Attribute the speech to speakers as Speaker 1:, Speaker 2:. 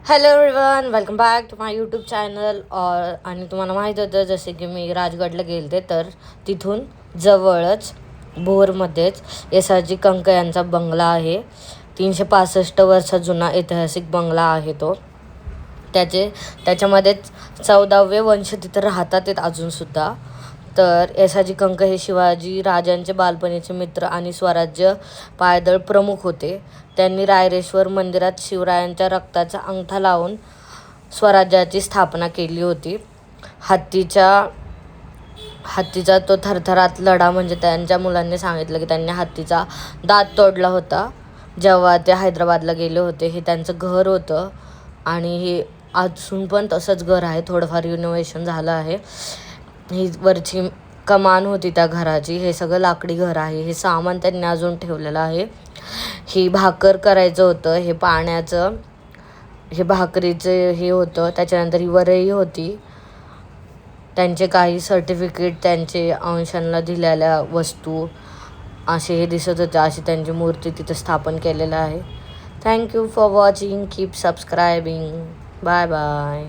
Speaker 1: Hello everyone, welcome back to my YouTube channel. आणि तुम्हाला माहीत होतं जसे की मी राजगडला गेलते, तर तिथून जवळच भोरमध्येच येसाजी कंक यांचा बंगला आहे. 365 वर्ष जुना ऐतिहासिक बंगला आहे तो. त्याच्यामध्येच 14वे वंश तिथं राहतात आहेत अजूनसुद्धा. तर येसाजी कंक हे शिवाजी राजांचे बालपणीचे मित्र आणि स्वराज्य पायदळ प्रमुख होते. त्यांनी रायरेश्वर मंदिरात शिवरायांच्या रक्ताचा अंगठा लावून स्वराज्याची स्थापना केली होती. हत्तीचा तो थरथरात लढा म्हणजे त्यांच्या मुलांनी सांगितलं की त्यांनी हत्तीचा दात तोडला होता जेव्हा ते हैदराबादला गेले होते. हे त्यांचं घर होतं आणि हे अजून पण तसंच घर आहे, थोडंफार रिनोव्हेशन झालं आहे. ही वरची कमान होती त्या घराची. हे सगळं लाकडी घर आहे. हे सामान त्यांनी अजून ठेवलेलं आहे. ही भाकर करायचं होतं, हे पाण्याचं, हे भाकरीचं हे होतं. त्याच्यानंतर ही वरई होती. त्यांचे काही सर्टिफिकेट, त्यांचे अंशांना दिलेल्या वस्तू असे हे दिसत होते. अशी त्यांची मूर्ती तिथं स्थापन केलेलं आहे. Thank you for watching. Keep subscribing. Bye bye.